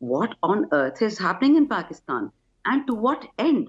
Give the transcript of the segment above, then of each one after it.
What on earth is happening in Pakistan and to what end?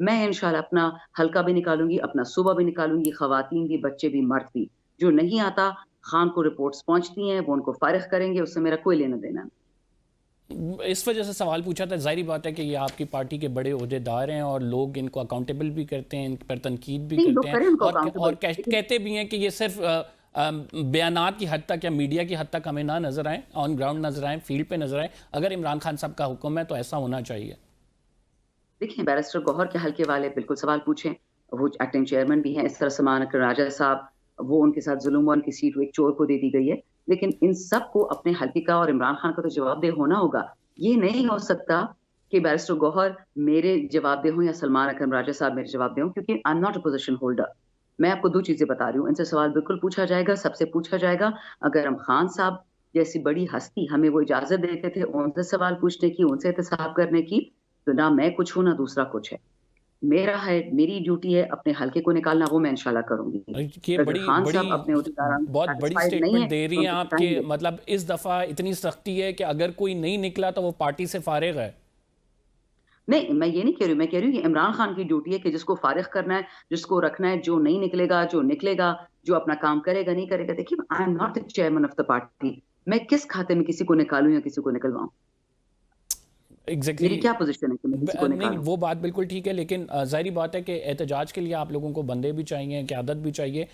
میں انشاءاللہ اپنا حلقہ بھی نکالوں گی, اپنا صوبہ بھی نکالوں گی, خواتین بھی, بچے بھی, مرد بھی. جو نہیں آتا, خان کو رپورٹس پہنچتی ہیں, وہ ان کو فارغ کریں گے, اس سے میرا کوئی لینا دینا نہیں. اس وجہ سے سوال پوچھا تھا. ظاہری بات ہے کہ یہ آپ کی پارٹی کے بڑے عہدیدار ہیں اور لوگ ان کو اکاؤنٹیبل بھی کرتے ہیں, ان پر تنقید بھی نہیں, کرتے لوگ کریں ان کو ہیں, اور accountable. کہتے بھی ہیں کہ یہ صرف بیانات کی حد تک یا میڈیا کی حد تک ہمیں نہ نظر آئیں, آن گراؤنڈ نظر آئیں, فیلڈ پہ نظر آئیں. اگر عمران خان صاحب کا حکم ہے تو ایسا ہونا چاہیے. دیکھیں, بیرسٹر گوہر کے حلقے والے بالکل سوال پوچھیں, وہ ایکٹنگ چیئرمین بھی ہیں. اس طرح سمان اکرم راجہ صاحب, وہ ان کے ساتھ ظلم ہوا, ان کی سیٹ ایک چور کو دے دی گئی ہے. لیکن ان سب کو اپنے حلقے کا اور عمران خان کا تو جواب دہ ہونا ہوگا. یہ نہیں ہو سکتا کہ بیرسٹر گوہر میرے جواب دہ ہوں یا سلمان اکرم راجہ صاحب میرے جواب دہ ہوں, کیونکہ I am not a position holder. میں آپ کو دو چیزیں بتا رہی ہوں, ان سے سوال بالکل پوچھا جائے گا, سب سے پوچھا جائے گا. اگر ہم خان صاحب جیسی بڑی ہستی ہمیں وہ اجازت دیتے تھے ان سے سوال پوچھنے کی, ان سے احتساب کرنے کی, تو نہ میں کچھ ہوں نہ دوسرا کچھ ہے. میری ڈیوٹی ہے اپنے حلقے کو نکالنا, وہ میں انشاءاللہ کروں گی. یہ اگر خان صاحب اپنے بہت بڑی سیٹسفائیڈ نہیں سٹیٹمنٹ ہے دے رہی تو ہیں آپ کے, مطلب اس دفعہ اتنی سختی ہے کہ اگر کوئی نہیں نکلا تو وہ پارٹی سے فارغ ہے. نہیں, میں یہ نہیں کہہ رہی ہوں, میں کہہ رہی ہوں یہ عمران خان کی ڈیوٹی ہے کہ جس کو فارغ کرنا ہے, جس کو رکھنا ہے, جو نہیں نکلے گا, جو نکلے گا, جو اپنا کام کرے گا نہیں کرے گا. دیکھیے, I am not the chairman of the party. میں کس کھاتے میں کسی کو نکالوں یا کسی کو نکلواؤں؟ میری کیا پوزیشن ہے کہ میں کسی کو نہیں, نکالوں؟ وہ بات بالکل ٹھیک ہے, لیکن ظاہری بات ہے کہ احتجاج کے لیے آپ لوگوں کو بندے بھی چاہیے, قیادت بھی چاہیے.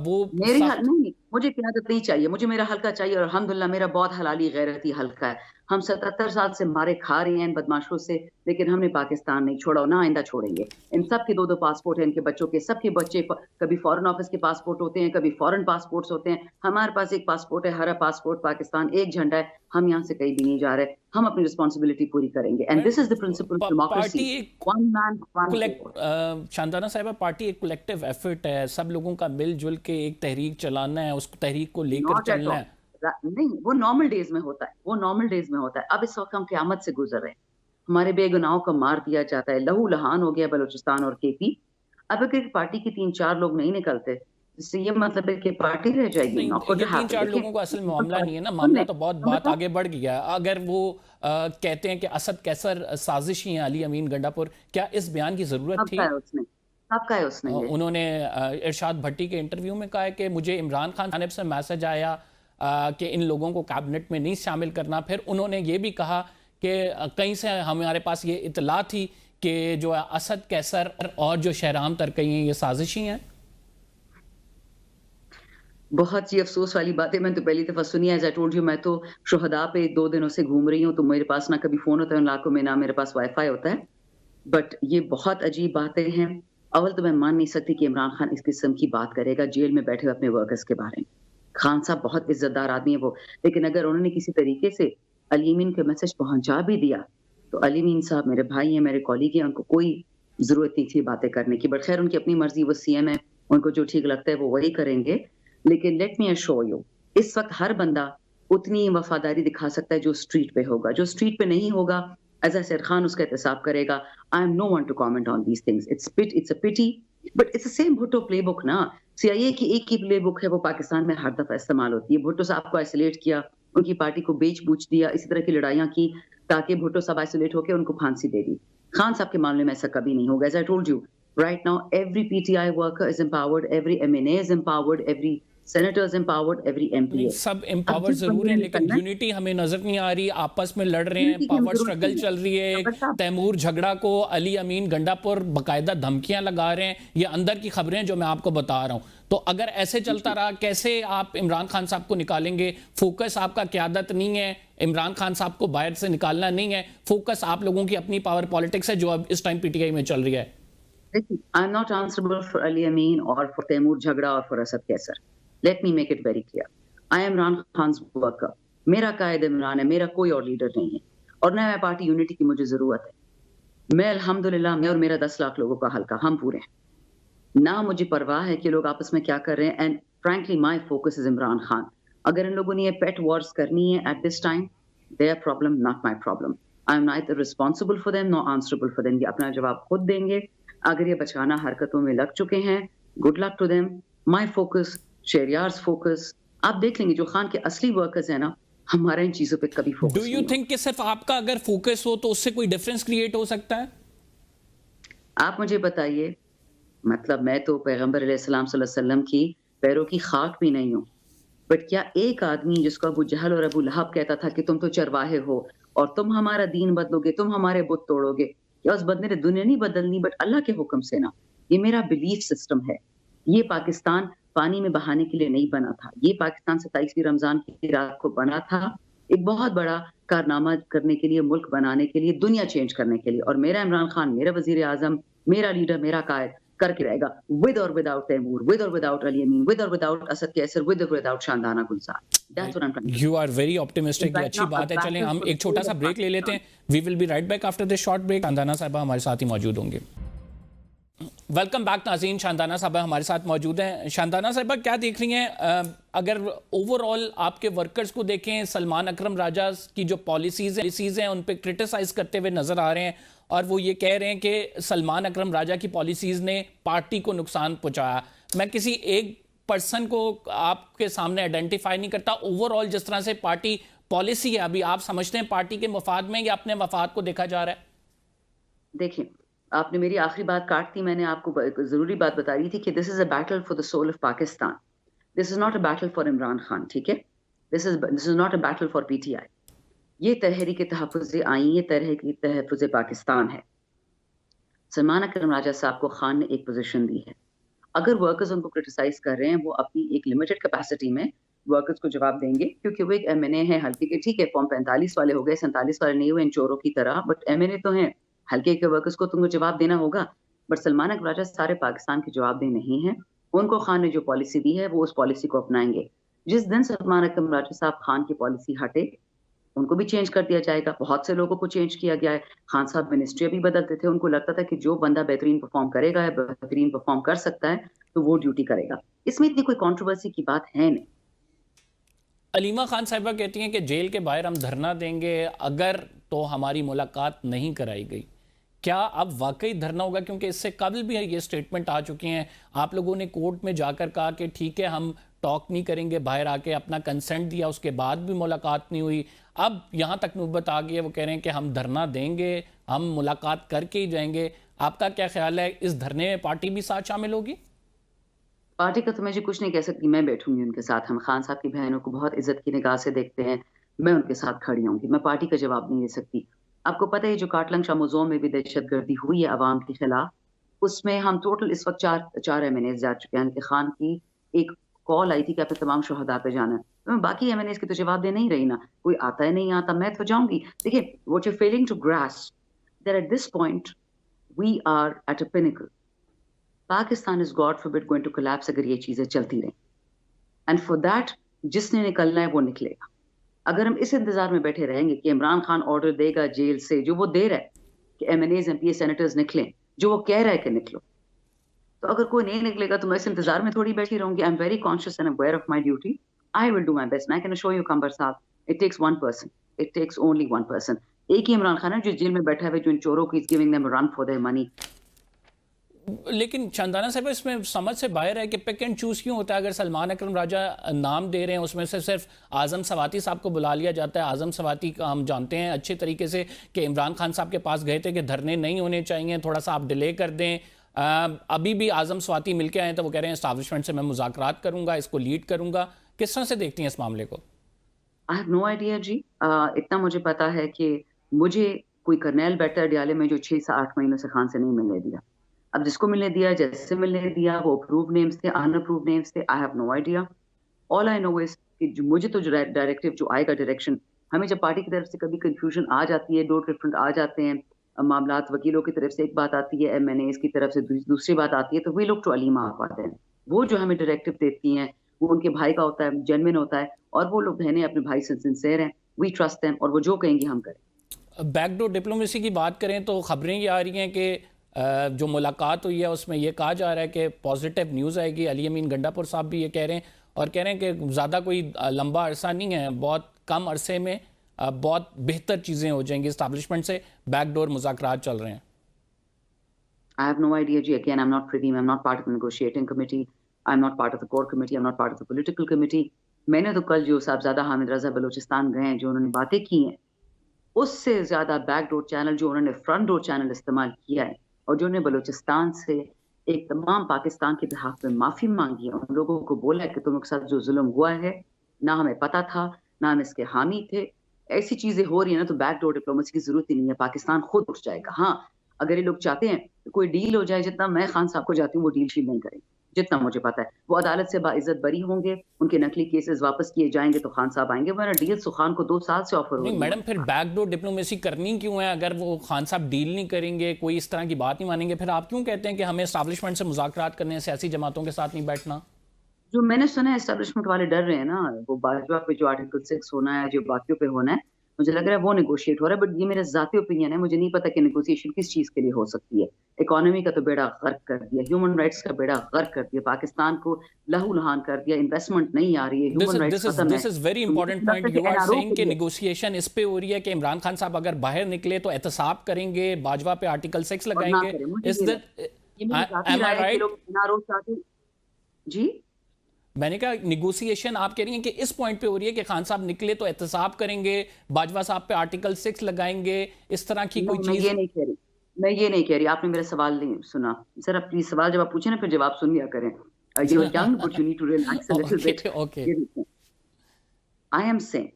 وہ میری نہیں, مجھے قیادت نہیں چاہیے, مجھے میرا حلقہ چاہیے. اور الحمدللہ میرا بہت حلالی غیرتی حلقہ ہے. ہم 77 سال سے مارے کھا رہے ہیں ان بدماشوں سے, لیکن ہم نے پاکستان نہیں چھوڑا, نہ آئندہ چھوڑیں گے. ان سب کے 2 پاسپورٹ ہیں, ان کے بچوں کے, سب کے بچے کبھی فارن آفس کے پاسپورٹ ہوتے ہیں, کبھی فارن پاسپورٹس ہوتے ہیں. ہمارے پاس ایک پاسپورٹ ہے, ہرا پاسپورٹ پاکستان, ایک جھنڈا ہے. ہم یہاں سے کہیں بھی نہیں جا رہے, ہم اپنی رسپانسبلٹی پوری کریں گے. And this is the principle of democracy, one man one vote. Shandana صاحبہ, پارٹی ایک کولیکٹیو ایفرٹ ہے, سب لوگوں کا مل جل کے ایک تحریک چلانا ہے, اس تحریک کو لے کر چلنا ہے. نہیں, وہ نارمل ڈیز میں ہوتا ہے, وہ نارمل ڈیز میں ہوتا ہے. اب اس وقت ہم قیامت سے گزر رہے ہیں, ہمارے بے گناہوں کو مار دیا جاتا ہے, لہو لہان ہو گیا بلوچستان اور کے پی. اب اگر پارٹی کے 3-4 لوگ نہیں نکلتے, اس سے یہ مطلب ہے کہ پارٹی رہ جائے گی. یہ 3-4 لوگوں کو اصل معاملہ نہیں ہے نا, معاملہ تو بہت بات آگے بڑھ گیا ہے. اگر وہ کہتے ہیں کہ اسد کیسر سازش ہی ہیں علی امین گنڈا پور, کیا اس بیان کی ضرورت تھی؟ انہوں نے ارشاد بھٹی کے انٹرویو میں کہا ہے کہ مجھے عمران خان جانب سے میسج آیا کہ ان لوگوں کو کابنٹ میں نہیں شامل کرنا. پھر انہوں نے یہ بھی کہا کہ کہیں سے ہمارے پاس یہ اطلاع تھی کہ جو اسد کیسر اور جو شہرام ترکی ہیں یہ سازشی ہیں. بہت ہی افسوس والی بات ہے, میں تو پہلی دفعہ سنی ہے. ایز آئی ٹولڈ یو, میں تو شہداء پہ 2 دنوں سے گھوم رہی ہوں, تو میرے پاس نہ کبھی فون ہوتا ہے ان علاقوں میں, نہ میرے پاس وائی فائی ہوتا ہے. بٹ یہ بہت عجیب باتیں ہیں. اول تو میں مان نہیں سکتی کہ عمران خان اس قسم کی بات کرے گا جیل میں بیٹھے ہوئے اپنے ورکرز کے بارے میں. خان صاحب بہت عزت دار آدمی ہے وہ, لیکن اگر انہوں نے کسی طریقے سے علی امین کے میسج پہنچا بھی دیا تو علی امین صاحب میرے بھائی ہیں, میرے کالیگ ہیں, ان کو کوئی ضرورت نہیں تھی باتیں کرنے کی. بٹ خیر, ان کی اپنی مرضی, وہ سی ایم ہے, ان کو جو ٹھیک لگتا ہے وہ وہی کریں گے. لیکن لیٹ می ایشور یو, اس وقت ہر بندہ اتنی وفاداری دکھا سکتا ہے جو اسٹریٹ پہ ہوگا. جو اسٹریٹ پہ نہیں ہوگا, ایز اے سیر خان اس کا احتساب کرے گا. I am no one to comment on these things. It's a pity, but it's the same Bhutto پلے بک نا. CIA کی ایک ہی پلے بک ہے, وہ پاکستان میں ہر دفعہ استعمال ہوتی ہے. بھٹو صاحب کو آئسولیٹ کیا, ان کی پارٹی کو بیچ بوچ دیا, اسی طرح کی لڑائیاں کی تاکہ بھٹو صاحب آئسولیٹ ہو کے ان کو پھانسی دے دی. خان صاحب کے معاملے میں ایسا کبھی نہیں ہوگا. As I told you, right now every PTI worker is empowered, every MNA is empowered, every senators empowered, every MP. Sub empower ضرور ہیں, لیکن یونٹی ہمیں نظر نہیں آ رہی. آپس میں لڑ رہے ہیں, پاور سٹرگل چل رہی ہے. تیمور جھگڑا کو علی امین گنڈا پور باقاعدہ دھمکیاں لگا رہے ہیں. یہ اندر کی خبریں جو میں آپ کو بتا رہا ہوں. تو اگر ایسے چلتا رہا, کیسے آپ عمران خان صاحب کو نکالیں گے؟ فوکس آپ کا قیادت نہیں ہے, عمران خان صاحب کو باہر سے نکالنا نہیں ہے, فوکس آپ لوگوں کی اپنی پاور پالیٹکس ہے جو اب اس ٹائم پی ٹی آئی میں چل رہی ہے. I am not answerable for Ali Amin or for Taimur Jhagra or for Asad Qaiser. Let me make it very clear. I am Imran Khan's worker. میرا قائد عمران ہے, میرا کوئی اور لیڈر نہیں ہے, اور نہ میں پارٹی یونٹی کی مجھے ضرورت ہے. میں الحمدللہ, میں اور میرا 10 لاکھ لوگوں کا حلقہ, ہم پورے ہیں. نہ مجھے پرواہ ہے کہ لوگ آپس میں کیا کر رہے ہیں. And frankly my focus is Imran Khan. اگر ان لوگوں نے یہ پیٹ وارز کرنی ہے at this time, their problem, not my problem. I am neither responsible for them nor answerable for them. یہ اپنا جواب خود دیں گے. اگر یہ بچانا حرکتوں میں لگ چکے ہیں, good luck to them. My focus, Shehryar's focus, آپ دیکھ لیں گے جو خان کے اصلی ورکرز ہیں نا, ہمارا ان چیزوں پہ کبھی فوکس ڈو یو تھنک کہ صرف آپ کا اگر فوکس ہو تو اس سے کوئی ڈیفرنس کریٹ ہو سکتا ہے؟ آپ مجھے بتائیے، مطلب میں تو پیغمبر علیہ السلام صلی اللہ علیہ وسلم کی پیروں کی خاک بھی نہیں ہوں، بٹ کیا ایک آدمی جس کو ابو جہل اور ابو لہب کہتا تھا کہ تم تو چرواہے ہو اور تم ہمارا دین بدلو گے، تم ہمارے بت توڑو گے، کیا اس بندے نے دنیا نہیں بدلنی بٹ اللہ کے حکم سے نا؟ یہ میرا بلیف سسٹم ہے. یہ پاکستان پانی میں بہانے کے لیے نہیں بنا تھا. یہ پاکستان 27ویں رمضان کی رات کو بنا تھا ایک بہت بڑا کارنامہ کرنے کے لیے، ملک بنانے کے لیے، دنیا چینج کرنے کے لیے. اور میرا عمران خان، میرا وزیر اعظم، میرا لیڈر، میرا قائد کر کے رہے گا، ود اور وداؤٹ تیمور، ود اور وداؤٹ علی امین، ود اور وداؤٹ اسد کیسر، ود اور without Shandana Gulzar. That's what I'm trying to you say. Are very optimistic, یہ Right اچھی now, a بات ہے. چلیں battle ہم for the ایک چھوٹا soul سا of بریک لے لیتے ہیں. Pakistan. We will be right back after this short break. Shandana صاحبہ ہمارے ساتھ ہی موجود ہوں گے. ویلکم بیک ناظرین، شاندانہ صاحبہ ہمارے ساتھ موجود ہیں. شاندانہ صاحبہ کیا دیکھ رہی ہیں؟ اگر اوور آل آپ کے ورکرز کو دیکھیں، سلمان اکرم راجہ کی جو پالیسیز ہیں ان پہ کرٹیسائز کرتے ہوئے نظر آ رہے ہیں، اور وہ یہ کہہ رہے ہیں کہ سلمان اکرم راجہ کی پالیسیز نے پارٹی کو نقصان پہنچایا. میں کسی ایک پرسن کو آپ کے سامنے آئیڈینٹیفائی نہیں کرتا، اوور آل جس طرح سے پارٹی پالیسی ہے ابھی، آپ سمجھتے ہیں پارٹی کے مفاد میں یا اپنے مفاد کو دیکھا جا رہا ہے؟ دیکھیں، آپ نے میری آخری بات کاٹ دی. میں نے آپ کو ایک ضروری بات بتا رہی تھی کہ this is a battle for the soul of Pakistan. This is not a battle for Imran Khan. ٹھیک ہے، this is not a battle for P T I. یہ تحریک تحفظ آئین، یہ تحریک تحفظ پاکستان ہے. سلمان اکرم راجہ صاحب کو خان نے ایک پوزیشن دی ہے. اگر ورکرز ان کو کرٹیسائز کر رہے ہیں، وہ اپنی ایک لمیٹڈ کیپیسٹی میں ورکرز کو جواب دیں گے، کیونکہ وہ ایک ایم این اے ہے ہلکے کے. ٹھیک ہے، فارم 45 والے ہو گئے، 47 والے نہیں ہوئے ان چوروں کی طرح، بٹ ایم این اے تو ہیں. ہلکے کے ورکرز کو تم کو جواب دینا ہوگا. بٹ سلمان اکرم راجہ سارے پاکستان کے جواب دہ نہیں ہیں. ان کو خان نے جو پالیسی دی ہے وہ اس پالیسی کو اپنائیں گے. جس دن سلمان اکرم راجہ صاحب خان کی پالیسی ہٹے، ان کو بھی چینج کر دیا جائے گا. بہت سے لوگوں کو چینج کیا گیا ہے. خان صاحب منسٹری ابھی بدلتے تھے، ان کو لگتا تھا کہ جو بندہ بہترین پرفارم کرے گا یا بہترین پرفارم کر سکتا ہے تو وہ ڈیوٹی کرے گا. اس میں اتنی کوئی کنٹروورسی کی بات ہے نہیں. علیمہ خان صاحبہ کہتی ہیں کہ جیل کے باہر ہم دھرنا دیں گے اگر تو ہماری ملاقات نہیں کرائی گئی. کیا اب واقعی دھرنا ہوگا؟ کیونکہ اس سے قبل بھی یہ سٹیٹمنٹ آ چکی ہیں. آپ لوگوں نے کورٹ میں جا کر کہا کہ ٹھیک ہے ہم ٹاک نہیں کریں گے، باہر آ کے اپنا کنسنٹ دیا، اس کے بعد بھی ملاقات نہیں ہوئی. اب یہاں تک نوبت آ گئی ہے، وہ کہہ رہے ہیں کہ ہم دھرنا دیں گے، ہم ملاقات کر کے ہی جائیں گے. آپ کا کیا خیال ہے، اس دھرنے میں پارٹی بھی ساتھ شامل ہوگی؟ پارٹی کا تو میں کچھ نہیں کہہ سکتی. میں بیٹھوں گی ان کے ساتھ. ہم خان صاحب کی بہنوں کو بہت عزت کی نگاہ سے دیکھتے ہیں. میں ان کے ساتھ کھڑی ہوں گی. میں پارٹی کا جواب نہیں دے سکتی. آپ کو پتہ ہے جو کاٹلنگ شاموزوں میں بھی دہشت گردی ہوئی ہے عوام کے خلاف، اس میں ہم ٹوٹل اس وقت چار ایم این ایز جا چکے ہیں. کہ خان کی ایک کال آئی تھی کہ آپ نے تمام شہداء پہ جانا ہے. تو میں باقی ایم این ایز کی تو جواب دے نہیں رہی نا. کوئی آتا ہے نہیں آتا، میں تو جاؤں گی. دیکھیں، what you failing to grasp that at this point we are at a pinnacle. Pakistan is God forbid going to collapse اگر یہ چیزیں چلتی رہیں. اینڈ فار دیٹ جس نے نکلنا ہے وہ نکلے گا. اگر ہم اس انتظار میں بیٹھے رہیں گے کہ عمران خان آرڈر دے گا جیل سے، جو وہ دے رہا ہے کہ M N As, M P A, senators نکلیں، جو وہ کہہ رہا ہے کہ نکلو، تو اگر کوئی نہیں نکلے گا تو میں اس انتظار میں تھوڑی بیٹھی رہوں گی. I am very conscious and aware of my duty. I will do my best. I can show you Qambar Sahib, it takes one person, it takes only one person. ایک ہی عمران خان ہے جو جیل میں بیٹھا ہے، جو ان چوروں کو is giving them run for their money. لیکن شاندانہ صاحب اس میں سمجھ سے باہر ہے کہ پک اینڈ چوز کیوں ہوتا ہے؟ اگر سلمان اکرم راجہ نام دے رہے ہیں، اس میں سے صرف اعظم سواتی صاحب کو بلا لیا جاتا ہے. اعظم سواتی کا ہم جانتے ہیں اچھے طریقے سے کہ عمران خان صاحب کے پاس گئے تھے کہ دھرنے نہیں ہونے چاہیے، تھوڑا سا آپ ڈیلے کر دیں. ابھی بھی اعظم سواتی مل کے آئے تو وہ کہہ رہے ہیں اسٹیبلشمنٹ سے میں مذاکرات کروں گا، اس کو لیڈ کروں گا. کس طرح سے دیکھتی ہیں اس معاملے کو؟ آئی ہیو نو آئیڈیا جی. اتنا مجھے پتا ہے کہ مجھے کوئی کرنیل بیٹھا ڈیالے میں جو 6 سے 8 مہینوں سے خان سے نہیں ملنے دیا. اب جس کو ملنے دیا، جیسے ملنے دیا، وہ اپروو نیمز تھے، ان اپروو نیمز تھے. I have no idea. آل آئی نو از کہ مجھے تو جو ڈائریکٹیو جو آئے گا، ڈائریکشن ہمیں جب پارٹی کی طرف سے کبھی کنفیوژن آ جاتی ہے، دو ڈفرنٹ آ جاتے ہیں معاملات، وکیلوں کی طرف سے ایک بات آتی ہے، ایم این ایز کی طرف سے دوسری بات آتی ہے، تو وی لوگ ٹو علیمہ آباد ہیں. وہ جو ہمیں ڈائریکٹیو دیتی ہیں وہ ان کے بھائی کا ہوتا ہے، جینوین ہوتا ہے، اور وہ لوگ بہنیں اپنے بھائی سے سنسیئر ہیں. وی ٹرسٹ دیم، اور وہ جو کہیں گے ہم کریں. بیک ڈور ڈپلومیسی کی بات کریں تو خبریں یہ آ رہی ہیں کہ جو ملاقات ہوئی ہے اس میں یہ کہا جا رہا ہے کہ پازیٹیو نیوز آئے گی. علی امین گنڈا پور صاحب بھی یہ کہہ رہے ہیں، اور کہہ رہے ہیں کہ زیادہ کوئی لمبا عرصہ نہیں ہے، بہت کم عرصے میں بہت بہتر چیزیں ہو جائیں گی. اسٹیبلشمنٹ سے بیک ڈور مذاکرات چل رہے ہیں. I have no idea G. Again, I'm not privy. I'm not part of the negotiating committee. I'm not part of the core committee. I'm not part of the political committee. میں نے تو کل جو صاحبزادہ حامد رضا بلوچستان گئے ہیں، جو انہوں نے باتیں کی ہیں، اس سے زیادہ بیک ڈور چینل جو انہوں نے فرنٹ ڈور چینل استعمال کیا ہے، اور جو نے بلوچستان سے ایک تمام پاکستان کے بحاف میں معافی مانگی ہے, ان لوگوں کو بولا ہے کہ تم لوگ کے ساتھ جو ظلم ہوا ہے نہ ہمیں پتا تھا, نہ ہم اس کے حامی تھے, ایسی چیزیں ہو رہی ہیں نا تو بیک ڈور ڈپلومیسی کی ضرورت ہی نہیں ہے, پاکستان خود اٹھ جائے گا. ہاں اگر یہ لوگ چاہتے ہیں کہ کوئی ڈیل ہو جائے, جتنا میں خان صاحب کو جاتی ہوں وہ ڈیل شیل نہیں کریں, جتنا مجھے پتا ہے وہ عدالت سے باعزت بری ہوں گے, ان کے نقلی کیسز واپس کیے جائیں گے تو خان صاحب آئیں گے, ورنہ ڈیل سخان کو 2 سال سے آفر ہو نہیں رہی میڈم, ہے. پھر بیک ڈور ڈپلومیسی کرنی کیوں ہے؟ اگر وہ خان صاحب ڈیل نہیں کریں گے, کوئی اس طرح کی بات نہیں مانیں گے, پھر آپ کیوں کہتے ہیں کہ ہمیں اسٹیبلشمنٹ سے مذاکرات کرنے ہیں, سیاسی جماعتوں کے ساتھ نہیں بیٹھنا؟ جو میں نے سنا ہے اسٹیبلشمنٹ والے ڈر رہے ہیں نا, وہ باجوہ پہ جو آرٹیکل 6 ہونا ہے, جو باقیوں پہ ہونا ہے, مجھے لگ رہا ہے وہ نیگوشیٹ ہو رہا ہے. بٹ یہ میرا ذاتی اوپینین ہے, مجھے نہیں پتا کہ نیگوسیشن کس چیز کے لیے ہو سکتی ہے. اکانومی کا تو بیڑا غرق کر دیا, ہیومن رائٹس کا بیڑا غرق کر دیا, پاکستان کو لہو لہان کر دیا, انویسٹمنٹ نہیں آ رہی ہے, ہیومن رائٹس ختم ہے. This is very important point. You are saying کہ نیگوسیشن اس پہ ہو رہی ہے کہ عمران خان صاحب اگر باہر نکلے تو احتساب کریں گے, باجوہ پہ آرٹیکل 6 لگائیں گے. Am I right? جی میں نے کہا نیگوسیشن آپ کہہ رہی ہیں کہ اس پوائنٹ پہ ہو رہی ہے کہ خان صاحب نکلے تو احتساب کریں گے, باجوہ صاحب پہ آرٹیکل 6 لگائیں گے, اس طرح کی کوئی چیز؟ میں یہ نہیں کہہ رہی, آپ نے میرا سوال نہیں سنا. ذرا پلیز سوال جب آپ پوچھیں نا پھر جواب سن لیا کریں. You're young but you need to relax a little bit. Okay. I am saying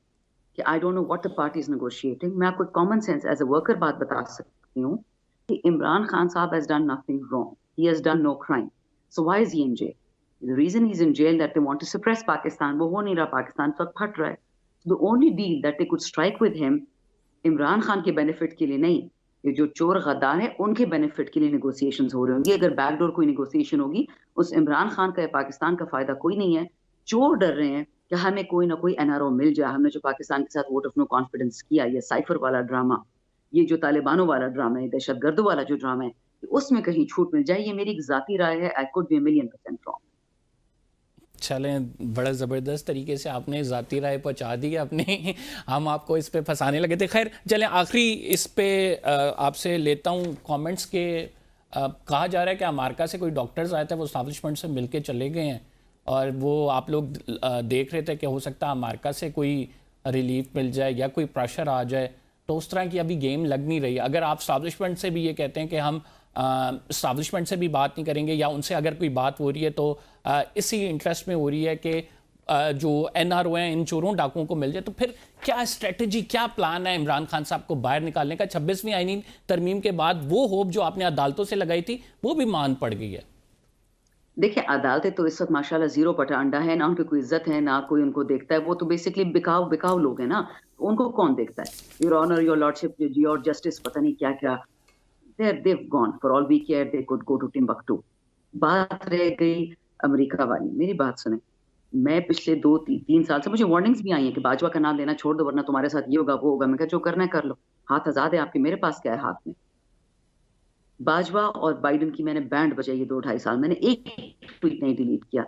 کہ I don't know what the party is negotiating. میں آپ کو common sense as a worker بات بتا سکتی ہوں کہ عمران خان صاحب has done nothing wrong. He has done no crime. So why is he in jail? The reason he's in jail that they want to suppress Pakistan. وہ ہو نہیں رہا, پاکستان پر پھٹ رہا ہے. The only deal that they could strike with him, Imran Khan کے benefit کے لیے نہیں, یہ جو چور غدار ہیں ان کے بینیفٹ کے لیے نیگوسیشنز ہو رہی ہوں گی. اگر بیک ڈور کوئی نیگوسیشن ہوگی, اس عمران خان کا یا پاکستان کا فائدہ کوئی نہیں ہے. چور ڈر رہے ہیں کہ ہمیں کوئی نہ کوئی NRO مل جائے. ہم نے جو پاکستان کے ساتھ ووٹ آف نو کانفیڈنس کیا, یہ سائفر والا ڈرامہ, یہ جو طالبانوں والا ڈرامہ ہے, دہشت گردوں والا جو ڈرامہ ہے, اس میں کہیں چھوٹ مل جائے. یہ میری ایک ذاتی رائے ہے. I could be a million% wrong. چلیں, بڑا زبردست طریقے سے آپ نے ذاتی رائے پہنچا دی اپنے, ہم آپ کو اس پہ پھنسانے لگے تھے. خیر چلیں, آخری اس پہ آپ سے لیتا ہوں کامنٹس کے. کہا جا رہا ہے کہ امریکہ سے کوئی ڈاکٹرز آئے تھے, وہ اسٹیبلشمنٹ سے مل کے چلے گئے ہیں, اور وہ آپ لوگ دیکھ رہے تھے کہ ہو سکتا ہے امریکہ سے کوئی ریلیف مل جائے یا کوئی پریشر آ جائے. تو اس طرح کی ابھی گیم لگ نہیں رہی. اگر آپ اسٹیبلشمنٹ سے بھی یہ کہتے ہیں کہ ہم اسٹیبلشمنٹ سے بھی بات نہیں کریں گے, یا ان سے اگر کوئی بات ہو رہی ہے تو اسی انٹرسٹ میں ہو رہی ہے کہ جو NRO ہیں ان چوروں ڈاکوؤں کو مل جائے, تو پھر کیا اسٹریٹجی, کیا پلان ہے عمران خان صاحب کو باہر نکالنے کا؟ 26ویں آئینی ترمیم کے بعد وہ ہوپ جو آپ نے عدالتوں سے لگائی تھی وہ بھی مان پڑ گئی ہے. دیکھیں, عدالتیں تو اس وقت ماشاءاللہ زیرو پٹا انڈا ہے, نہ ان کی کوئی عزت ہے, نہ کوئی ان کو دیکھتا ہے. وہ تو بیسکلی بکاؤ لوگ ہیں نا, ان کو کون دیکھتا ہے؟ Your honour, your lordship, your justice, پتہ نہیں کیا کیا. they've gone. For all we care, they could go to Timbuktu. بات رہ گئی امریکہ والی. میری بات سنیں, میں پچھلے 2-3 سال سے مجھے وارننگز بھی آئی ہیں کہ باجوہ کا نام لینا چھوڑ دو ورنہ تمہارے ساتھ یہ ہوگا وہ ہوگا. میں کہا جو کرنا ہے کر لو, ہاتھ آزاد ہے آپ کے, میرے پاس کیا ہے ہاتھ میں. باجوہ اور بائیڈن کی میں نے بینڈ بجائی یہ 2-2.5 سال, میں نے ایک ٹویٹ نہیں ڈیلیٹ کیا.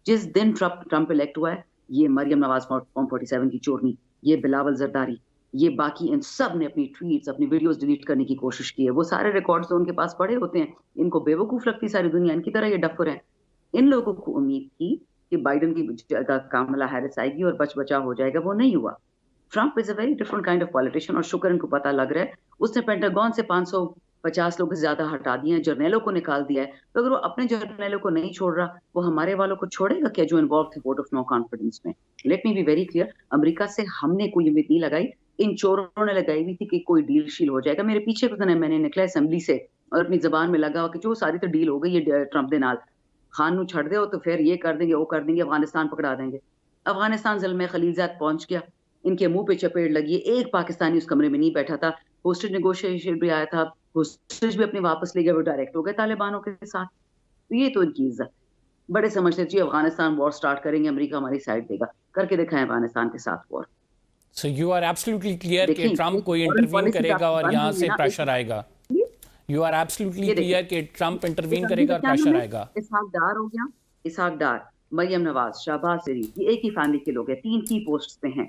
جس دن ٹرمپ الیکٹ ہوا ہے, یہ مریم نواز فارم 47 کی چورنی, یہ بلاول زرداری, یہ باقی ان سب نے اپنی ٹویٹس, اپنی ویڈیوز ڈیلیٹ کرنے کی کوشش کی ہے. وہ سارے ریکارڈز تو ان کے پاس پڑے ہوتے ہیں. ان کو بیوقوف لگتی ساری دنیا, ان کی طرح یہ ڈفر ہیں. ان لوگوں کو امید تھی کہ بائیڈن کی جگہ کاملا ہیرس آئے گی اور بچا ہو جائے گا. وہ نہیں ہوا. Trump is a very different kind of politician, اور شکر ان کو پتہ لگ رہا ہے. اس نے پینٹاگون سے 550 لوگ سے زیادہ ہٹا دیے ہیں, جرنیلوں کو نکال دیا ہے. تو اگر وہ اپنے جرنیلوں کو نہیں چھوڑ رہا, وہ ہمارے والوں کو چھوڑے گا کیا جو انوالو تھے ووٹ آف نو کانفیڈنس میں؟ Let me be very clear, امریکہ سے ہم نے کوئی امید نہیں لگائی, ان چوروں نے لگائی ہوئی تھی کہ کوئی ڈیل شیل ہو جائے گا. میرے پیچھے کچھ میں نے نکلا اسمبلی سے اور اپنی زبان میں لگا کہ جو ساری تو ڈیل ہو گئی ہے ٹرمپ دے نال, خان نو چھڑ دے ہو تو پھر یہ کر دیں گے وہ کر دیں گے, افغانستان پکڑا دیں گے. افغانستان ظلم خلیلزاد پہنچ گیا, ان کے منہ پہ چپیڑ لگی. ایک پاکستانی اس کمرے میں نہیں بیٹھا تھا. ہوسٹیج نیگوشیشن بھی آیا تھا, ہوسٹیج بھی اپنی واپس لے گئے, وہ ڈائریکٹ ہو گئے طالبانوں کے ساتھ. یہ تو ان کی عزت. بڑے سمجھتے جی افغانستان وار سٹارٹ کریں گے, امریکہ ہماری سائڈ دے گا, کر کے دکھائیں افغانستان کے ساتھ وار. So you are absolutely clear کہ ٹرمپ کوئی انٹروین کرے گا اور یہاں سے پریشر آئے گا. You are absolutely clear کہ ٹرمپ انٹروین کرے گا اور پریشر آئے گا. اسحاق ڈار ہو گیا, اسحاق ڈار, مریم نواز, شہباز شریف, یہ ایک ہی فیملی کے لوگ ہیں, 3 کی پوسٹ پہ ہیں.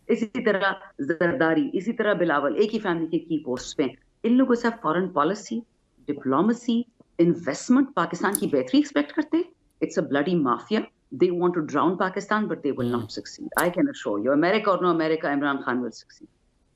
اسی طرح زرداری, اسی طرح بلاول, ایک ہی فیملی کے کی پوسٹ پہ ہیں. ان لوگوں سے foreign policy, diplomacy, investment, Pakistan کی بہتری ایکسپیکٹ کرتے ہیں. It's a bloody mafia. They want to drown Pakistan, but they will not succeed. I can assure you. America or no America, Imran Khan will succeed.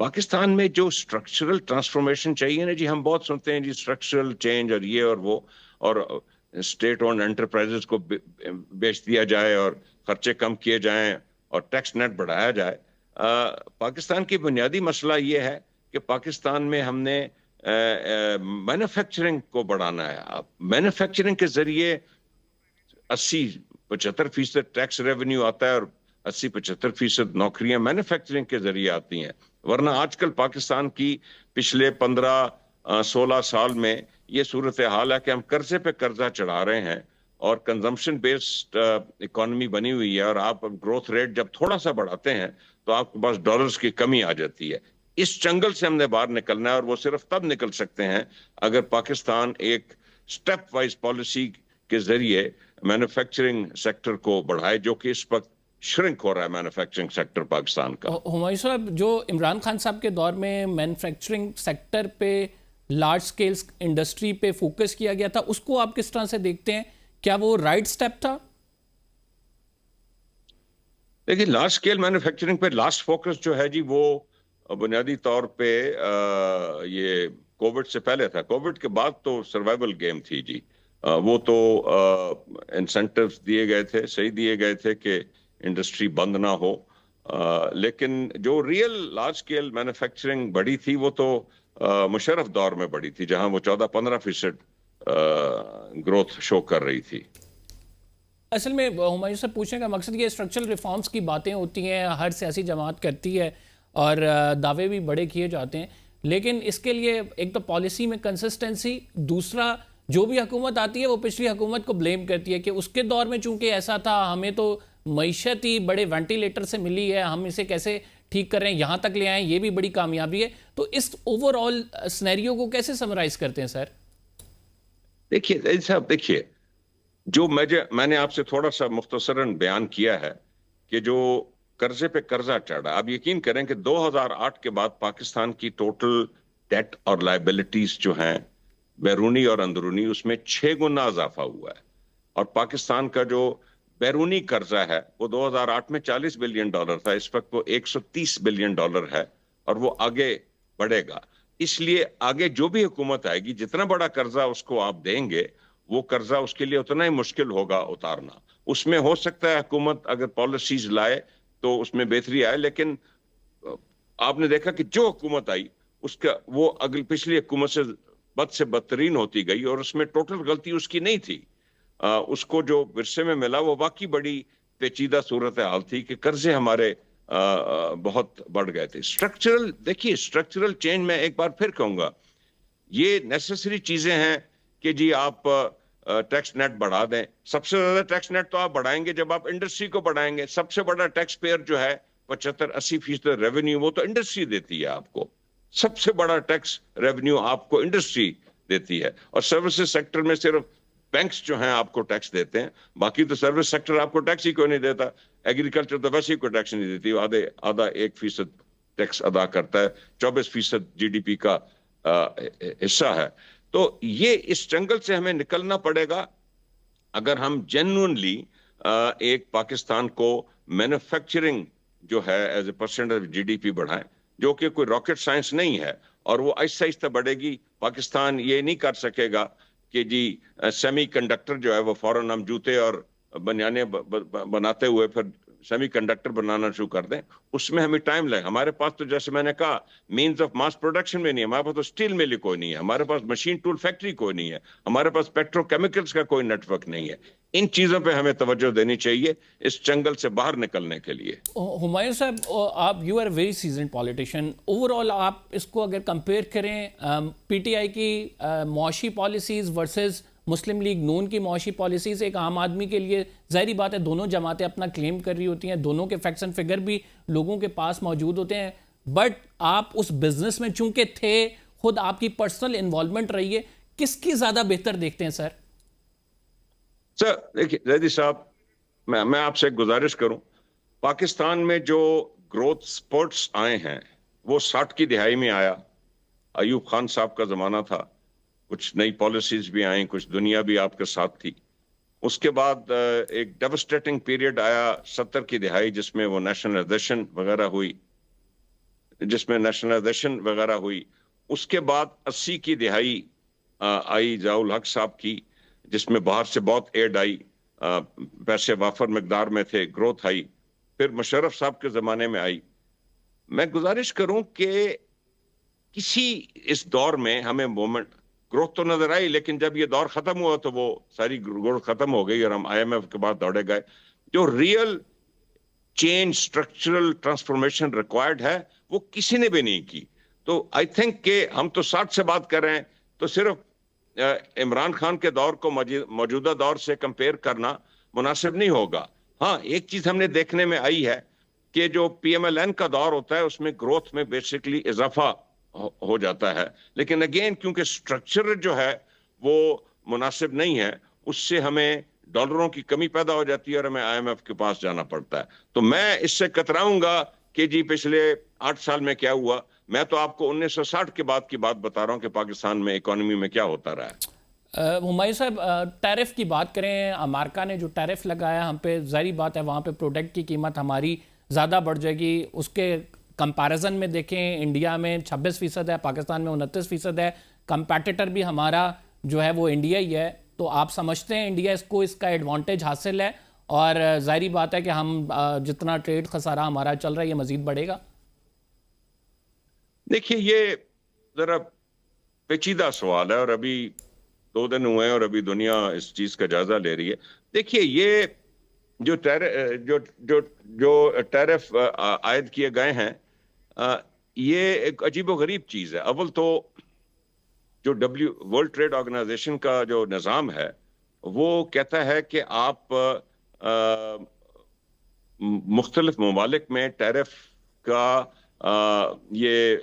Pakistan میں جو structural transformation چاہیے نا جی، ہم بہت سنتے ہیں جی اسٹرکچرل چینج اور یہ اور وہ، اور اسٹیٹ اونڈ انٹرپرائزز کو بیچ دیا جائے اور خرچے کم کیے جائیں اور ٹیکس نیٹ بڑھایا جائے. پاکستان کی بنیادی مسئلہ یہ ہے کہ پاکستان میں ہم نے مینوفیکچرنگ کو بڑھانا ہے. مینوفیکچرنگ کے ذریعے 80-75% ٹیکس ریونیو آتا ہے اور 80-75% نوکریاں مینوفیکچرنگ کے ذریعے آتی ہیں. ورنہ آج کل پاکستان کی پچھلے 15-16 سال میں یہ صورتحال ہے کہ ہم قرضے پہ قرضہ چڑھا رہے ہیں اور کنزمپشن بیسڈ اکانومی بنی ہوئی ہے، اور آپ گروتھ ریٹ جب تھوڑا سا بڑھاتے ہیں تو آپ کے پاس ڈالرز کی کمی آ جاتی ہے. اس جنگل سے ہم نے باہر نکلنا ہے، اور وہ صرف تب نکل سکتے ہیں اگر پاکستان ایک سٹیپ وائز پالیسی کے ذریعے مینوفیکچرنگ سیکٹر کو بڑھائے، جو کہ اس وقت شرنک ہو رہا ہے مینوفیکچرنگ سیکٹر پاکستان کا. ہمایوں صاحب، جو عمران خان صاحب کے دور میں مینوفیکچرنگ سیکٹر پہ لارج سکیل انڈسٹری پہ فوکس کیا گیا تھا، اس کو آپ کس طرح سے دیکھتے ہیں؟ کیا وہ رائٹ سٹیپ تھا؟ لیکن لارج سکیل مینوفیکچرنگ پہ لاسٹ فوکس جو ہے جی، وہ بنیادی طور پہ یہ کووڈ سے پہلے تھا. کووڈ کے بعد تو سروائیول گیم تھی جی. وہ تو انسینٹیوز دیے گئے تھے، صحیح دیے گئے تھے کہ انڈسٹری بند نہ ہو، لیکن جو ریئل لارج سکیل مینوفیکچرنگ بڑی تھی وہ تو مشرف دور میں بڑی تھی، جہاں وہ 14-15% گروتھ شو کر رہی تھی. اصل میں ہمایوں سے پوچھنے کا مقصد یہ اسٹرکچرل ریفارمز کی باتیں ہوتی ہیں، ہر سیاسی جماعت کرتی ہے اور دعوے بھی بڑے کیے جاتے ہیں، لیکن اس کے لیے ایک تو پالیسی میں کنسسٹنسی، دوسرا جو بھی حکومت آتی ہے وہ پچھلی حکومت کو بلیم کرتی ہے کہ اس کے دور میں چونکہ ایسا تھا، ہمیں تو معیشت ہی بڑے وینٹیلیٹر سے ملی ہے، ہم اسے کیسے ٹھیک کر رہے ہیں، یہاں تک لے آئیں، یہ بھی بڑی کامیابی ہے. تو اس اوور آل سینیریو کو کیسے سمرائز کرتے ہیں سر؟ دیکھیے صاحب، دیکھیے جو میں نے آپ سے تھوڑا سا مختصراً بیان کیا ہے کہ جو قرضے پہ قرضہ چڑھا، آپ یقین کریں کہ 2008 کے بعد پاکستان کی ٹوٹل ڈیٹ اور لائبلٹیز جو ہیں بیرونی اور اندرونی، اس میں 6 گنا اضافہ ہوا ہے. اور پاکستان کا جو بیرونی قرضہ ہے وہ 2008 میں $40 بلین تھا، اس وقت وہ $130 بلین ہے، اور وہ آگے بڑھے گا. اس لیے آگے جو بھی حکومت آئے گی، جتنا بڑا قرضہ اس کو آپ دیں گے، وہ قرضہ اس کے لیے اتنا ہی مشکل ہوگا اتارنا. اس میں ہو سکتا ہے حکومت اگر پالیسیز لائے تو اس میں بہتری آئے، لیکن آپ نے دیکھا کہ جو حکومت آئی اس کا وہ پچھلی حکومت سے بدترین ہوتی گئی، اور اس میں ٹوٹل غلطی اس کی نہیں تھی. اس کو جو ورثے میں ملا وہ واقعی بڑی پیچیدہ صورتحال تھی کہ قرضے ہمارے بہت بڑھ گئے تھے. دیکھیے اسٹرکچرل چینج میں ایک بار پھر کہوں گا، یہ نیسیسری چیزیں ہیں کہ جی آپ ٹیکس نیٹ بڑھا دیں. سب سے زیادہ ٹیکس نیٹ تو آپ بڑھائیں گے جب آپ انڈسٹری کو بڑھائیں گے. سب سے بڑا ٹیکس پیئر جو ہے 75-80% ریونیو وہ تو انڈسٹری دیتی ہے آپ کو. سب سے بڑا ٹیکس ریونیو آپ کو انڈسٹری دیتی ہے، اور سروسز سیکٹر میں صرف بینکس جو ہیں آپ کو ٹیکس دیتے ہیں، باقی تو سروس سیکٹر آپ کو ٹیکس ہی کوئی نہیں دیتا. ایگریکلچر تو ویسے ہی کوئی ٹیکس نہیں دیتی، آدھا 1% ٹیکس ادا کرتا ہے، 24% GDP کا حصہ ہے. تو یہ اس جنگل سے ہمیں نکلنا پڑے گا اگر ہم جینوئنلی ایک پاکستان کو مینوفیکچرنگ جو ہے as a percent of GDP بڑھائیں، جو کہ کوئی راکٹ سائنس نہیں ہے، اور وہ آہستہ آہستہ بڑھے گی. پاکستان یہ نہیں کر سکے گا کہ جی سیمی کنڈکٹر جو ہے وہ فوراً ہم جوتے اور بنیانے بناتے ہوئے پھر سیمی کنڈکٹر بنانا شروع کر دیں. اس میں ہمیں ٹائم لگے. ہمارے پاس تو جیسے میں نے کہا مینز آف ماس پروڈکشن میں نہیں ہے، ہمارے پاس تو اسٹیل مل ہی کوئی نہیں ہے، ہمارے پاس مشین ٹول فیکٹری کوئی نہیں ہے، ہمارے پاس پیٹرو کیمیکلز کا کوئی نیٹ ورک نہیں ہے. ان چیزوں پہ ہمیں توجہ دینی چاہیے اس جنگل سے باہر نکلنے کے لیے. ہمایوں صاحب، آپ you are very seasoned politician. Overall آپ اس کو اگر کمپیئر کریں PTI کی معاشی پالیسیز ورسز مسلم لیگ نون کی معاشی پالیسیز، ایک عام آدمی کے لیے ظاہری بات ہے دونوں جماعتیں اپنا کلیم کر رہی ہوتی ہیں، دونوں کے فیکٹس اینڈ فگر بھی لوگوں کے پاس موجود ہوتے ہیں، بٹ آپ اس بزنس میں چونکہ تھے، خود آپ کی پرسنل انوالومنٹ رہی ہے، کس کی زیادہ بہتر دیکھتے ہیں سر؟ سر دیکھیے زیدی صاحب، میں آپ سے گزارش کروں، پاکستان میں جو گروتھ سپورٹس آئے ہیں وہ 60 کی دہائی میں آیا. ایوب خان صاحب کا زمانہ تھا، کچھ نئی پالیسیز بھی آئیں، کچھ دنیا بھی آپ کے ساتھ تھی. اس کے بعد ایک ڈیوسٹیٹنگ پیریڈ آیا 70 کی دہائی، جس میں وہ نیشنلائزیشن وغیرہ ہوئی. جس میں نیشنلائزیشن وغیرہ ہوئی. اس کے بعد 80 کی دہائی آئی ضیاء الحق صاحب کی, جس میں باہر سے بہت ایڈ آئی, پیسے وافر مقدار میں تھے, گروتھ آئی. پھر مشرف صاحب کے زمانے میں آئی. میں گزارش کروں کہ کسی اس دور میں ہمیں مومنٹ گروتھ تو نظر آئی, لیکن جب یہ دور ختم ہوا تو وہ ساری گروتھ ختم ہو گئی اور ہم IMF کے بعد دوڑے گئے. جو real change, structural transformation required ہے, وہ کسی نے بھی نہیں کی. تو آئی تھنک کہ ہم تو 60 سے بات کر رہے ہیں, تو صرف عمران خان کے دور کو موجودہ دور سے کمپیئر کرنا مناسب نہیں ہوگا. ہاں, ایک چیز ہم نے دیکھنے میں آئی ہے کہ جو PMLN کا دور ہوتا ہے اس میں گروتھ میں بیسیکلی اضافہ ہو جاتا ہے, لیکن اگین کیونکہ اسٹرکچر جو ہے وہ مناسب نہیں ہے, اس سے ہمیں ڈالروں کی کمی پیدا ہو جاتی ہے اور ہمیں IMF کے پاس جانا پڑتا ہے. تو میں اس سے کتراؤں گا کہ جی پچھلے 8 سال میں کیا ہوا. میں تو آپ کو 1960 کے بعد کی بات بتا رہا ہوں کہ پاکستان میں اکانومی میں کیا ہوتا رہا ہے. ہمایوں صاحب, ٹیرف کی بات کریں, امریکہ نے جو ٹیرف لگایا ہم پہ, ظاہری بات ہے وہاں پہ پروڈکٹ کی قیمت ہماری زیادہ بڑھ جائے گی. اس کے کمپیریزن میں دیکھیں, انڈیا میں 26% ہے, پاکستان میں 29% ہے. کمپیٹیٹر بھی ہمارا جو ہے وہ انڈیا ہی ہے. تو آپ سمجھتے ہیں انڈیا اس کا ایڈوانٹیج حاصل ہے, اور ظاہری بات ہے کہ ہم جتنا ٹریڈ خسارہ ہمارا چل رہا ہے یہ مزید بڑھے گا؟ دیکھیے, یہ ذرا پیچیدہ سوال ہے اور ابھی 2 دن ہوئے ہیں اور ابھی دنیا اس چیز کا جائزہ لے رہی ہے. دیکھیے, یہ جو ٹیرف عائد کیے گئے ہیں, یہ ایک عجیب و غریب چیز ہے. اول تو جو ورلڈ ٹریڈ آرگنائزیشن کا جو نظام ہے وہ کہتا ہے کہ آپ مختلف ممالک میں ٹیرف کا یہ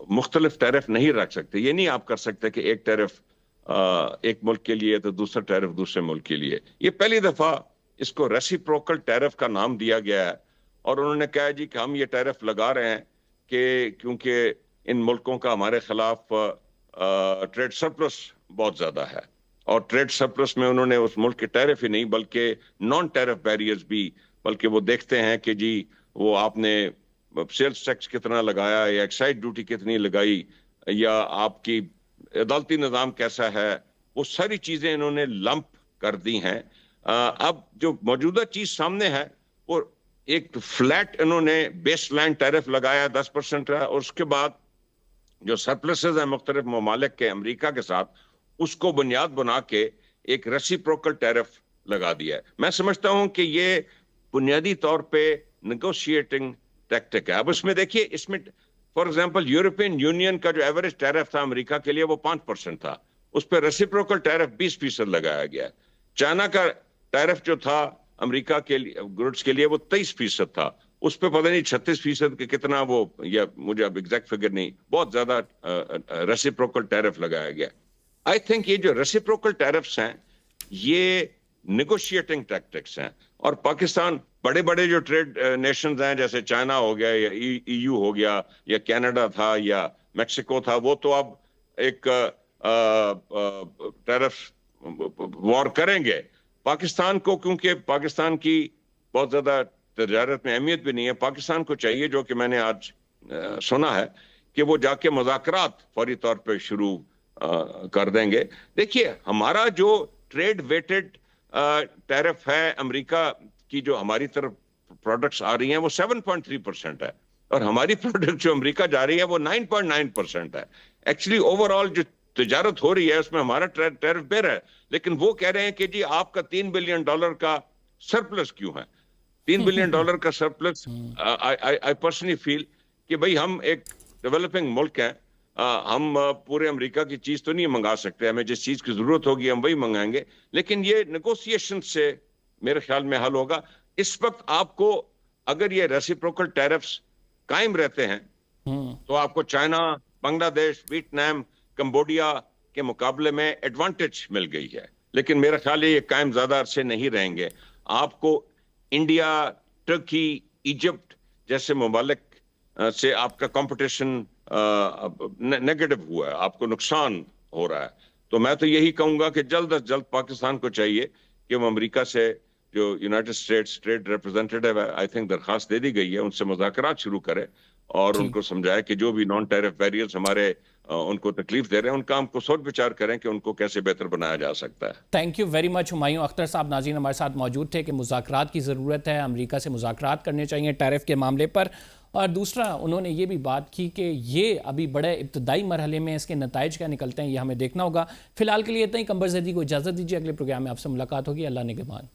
مختلف ٹیرف نہیں رکھ سکتے. یہ نہیں آپ کر سکتے کہ ایک ٹیرف ایک ملک کے لیے تو دوسرا ٹیرف دوسرے ملک کے لیے. یہ پہلی دفعہ اس کو ریسیپروکل ٹیرف کا نام دیا گیا ہے, اور انہوں نے کہا جی کہ ہم یہ ٹیرف لگا رہے ہیں کہ کیونکہ ان ملکوں کا ہمارے خلاف ٹریڈ سرپلس بہت زیادہ ہے, اور ٹریڈ سرپلس میں انہوں نے اس ملک کے ٹیرف ہی نہیں بلکہ نان ٹیرف بیریئرز بھی, بلکہ وہ دیکھتے ہیں کہ جی وہ آپ نے سیلز ٹیکس کتنا لگایا, یا ایکسائز ڈیوٹی کتنی لگائی, یا آپ کی عدالتی نظام کیسا ہے, وہ ساری چیزیں انہوں نے لمپ کر دی ہیں. اب جو موجودہ چیز سامنے ہے وہ ایک فلیٹ انہوں نے بیس لائن ٹیرف لگایا 10% ہے, اور اس کے بعد جو سرپلسز ہیں مختلف ممالک کے امریکہ کے ساتھ, اس کو بنیاد بنا کے ایک ریسیپروکل ٹیرف لگا دیا ہے. میں سمجھتا ہوں کہ یہ بنیادی طور پہ نیگوشیٹنگ ٹیکٹک ہے. اب اس میں دیکھیے, اس میں فار ایگزامپل یورپین یونین کا جو ایوریج ٹیرف تھا امریکہ کے لیے وہ 5% تھا, اس پہ ریسیپروکل ٹیرف 20% لگایا گیا. چائنا کا ٹیرف جو تھا امریکہ کے لیے گڈس کے لیے وہ 23% تھا, اس پہ پتہ نہیں 36% کے کتنا وہ, یا مجھے اب ایگزیکٹ فگر نہیں, بہت زیادہ ریسیپروکل ٹیرف لگایا گیا. آئی تھنک یہ جو ریسیپروکل ٹیرفس ہیں یہ نیگوشیٹنگ ٹیکٹکس ہیں, اور پاکستان بڑے بڑے جو ٹریڈ نیشنز ہیں جیسے چائنا ہو گیا, یا EU ہو گیا, یا کینیڈا تھا, یا میکسیکو تھا, وہ تو اب ایک ٹیرف وار کریں گے. پاکستان کو, کیونکہ پاکستان کی بہت زیادہ تجارت میں اہمیت بھی نہیں ہے, پاکستان کو چاہیے, جو کہ میں نے آج سنا ہے, کہ وہ جا کے مذاکرات فوری طور پہ شروع کر دیں گے. دیکھیے, ہمارا جو ٹریڈ ویٹڈ ٹیرف ہے امریکہ کی, جو ہماری طرف پروڈکٹس آ رہی ہیں وہ 7.3% ہے, اور ہماری پروڈکٹ جو امریکہ جا رہی ہے وہ 9.9% ہے. ایکچولی اوور آل جو تجارت ہو رہی ہے اس میں ہمارا ٹیرف بیر ہے, لیکن وہ کہہ رہے ہیں کہ جی آپ کا $3 بلین کا سرپلس کیوں ہے. $3 بلین کا سرپلس, I personally feel کہ بھئی ہم ایک ڈیولپنگ ملک ہیں, ہم پورے امریکہ کی چیز تو نہیں منگا سکتے, ہمیں جس چیز کی ضرورت ہوگی ہم وہی منگائیں گے, لیکن یہ نیگوسیشن سے میرے خیال میں حل ہوگا. اس وقت آپ کو اگر یہ ریسیپروکل ٹیرفس قائم رہتے ہیں تو آپ کو چائنا, بنگلہ دیش, ویتنام, کمبوڈیا کے مقابلے میں ایڈوانٹیج مل گئی ہے, لیکن میرا خیال ہے یہ قائم زیادہ عرصے نہیں رہیں گے. آپ کو انڈیا, ترکی, ایجپٹ جیسے ممالک سے آپ کا کمپٹیشن نیگیٹو ہوا ہے, آپ کو نقصان ہو رہا ہے. تو میں تو یہی کہوں گا کہ جلد از جلد پاکستان کو چاہیے کہ وہ امریکہ سے جو یونائٹڈ اسٹیٹس ٹریڈ ریپرزینٹیٹیو ہے آئی تھنک درخواست دے دی گئی ہے، ان سے مذاکرات شروع کرے اور ان کو سمجھائے کہ جو بھی نان ٹیرف بیریئرز ہمارے ان کو تکلیف دے رہے ہیں ان کا ہم کو سوچ بچار کریں کہ ان کو کیسے بہتر بنایا جا سکتا ہے. Thank you very much. Humayun Akhtar صاحب ناظرین ہمارے ساتھ موجود تھے کہ مذاکرات کی ضرورت ہے، امریکہ سے مذاکرات کرنے چاہیے ٹیرف کے معاملے پر، اور دوسرا انہوں نے یہ بھی بات کی کہ یہ ابھی بڑے ابتدائی مرحلے میں، اس کے نتائج کیا نکلتے ہیں یہ ہمیں دیکھنا ہوگا. فی الحال کے لیے اتنا ہی. قمبر زیدی کو اجازت دیجیے، اگلے پروگرام میں آپ سے ملاقات ہوگی. اللہ نگہبان.